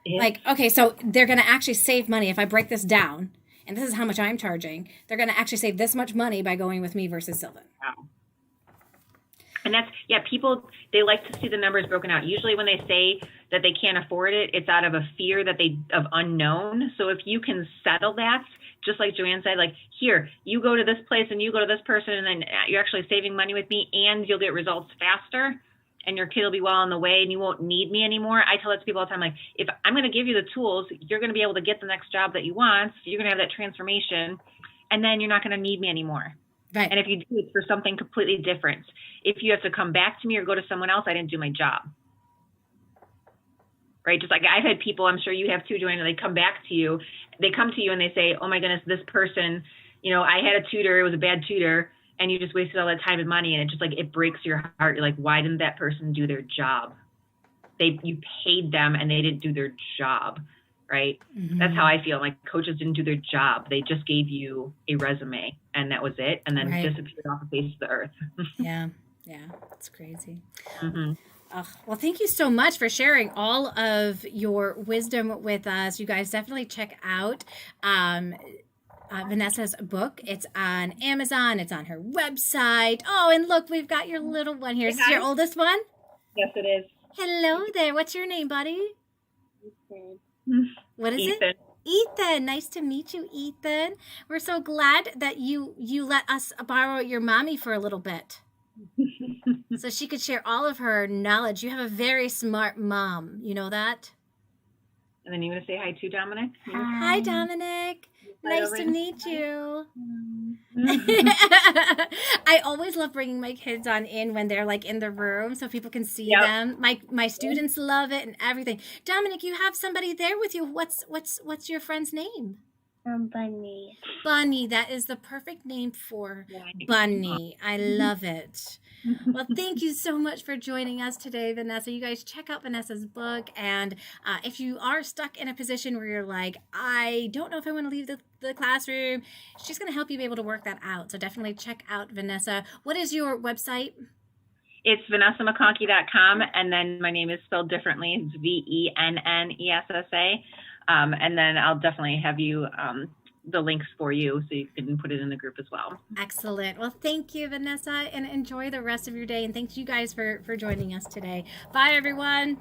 Speaker 2: Yeah. Like, okay, so they're going to actually save money if I break this down. And this is how much I'm charging. They're going to actually save this much money by going with me versus Sylvan.
Speaker 1: Wow. And that's, people, they like to see the numbers broken out. Usually when they say that they can't afford it, it's out of a fear of unknown. So if you can settle that, just like Joanne said, like, here, you go to this place and you go to this person and then you're actually saving money with me and you'll get results faster and your kid will be well on the way and you won't need me anymore. I tell that to people all the time, like, if I'm going to give you the tools, you're going to be able to get the next job that you want. So you're going to have that transformation and then you're not going to need me anymore. Right. And if you do, it's for something completely different. If you have to come back to me or go to someone else, I didn't do my job. Right? Just like I've had people, I'm sure you have too, Joanna, they come back to you. They come to you and they say, oh my goodness, this person, I had a tutor, it was a bad tutor, and you just wasted all that time and money. And it just like, it breaks your heart. You're like, why didn't that person do their job? You paid them and they didn't do their job. right? That's how I feel. Like coaches didn't do their job. They just gave you a resume and that was it. And then disappeared off the face of the earth.
Speaker 2: Yeah. That's crazy. Well, thank you so much for sharing all of your wisdom with us. You guys definitely check out Vanessa's book. It's on Amazon. It's on her website. Oh, and look, we've got your little one here. Is this your oldest one?
Speaker 1: Yes, it is.
Speaker 2: Hello there. What's your name, buddy?
Speaker 3: Ethan.
Speaker 2: What is it? Ethan. Nice to meet you, Ethan. We're so glad that you let us borrow your mommy for a little bit. So she could share all of her knowledge. You have a very smart mom. You know that?
Speaker 1: And then you want to say hi to Dominic?
Speaker 2: Hi, Dominic. Nice to meet you. I always love bringing my kids on in when they're like in the room so people can see them. My students love it and everything. Dominic, you have somebody there with you. What's your friend's name?
Speaker 3: Bunny.
Speaker 2: Bunny. That is the perfect name for Bunny. I love it. Well, thank you so much for joining us today, Vanessa. You guys check out Vanessa's book. And if you are stuck in a position where you're like, I don't know if I want to leave the classroom, she's going to help you be able to work that out. So definitely check out Vanessa. What is your website?
Speaker 1: It's VanessaMcConkey.com. And then my name is spelled differently. It's VENNESSA. And then I'll definitely have you the links for you so you can put it in the group as well.
Speaker 2: Excellent. Well, thank you, Vanessa, and enjoy the rest of your day. And thanks you guys for joining us today. Bye, everyone.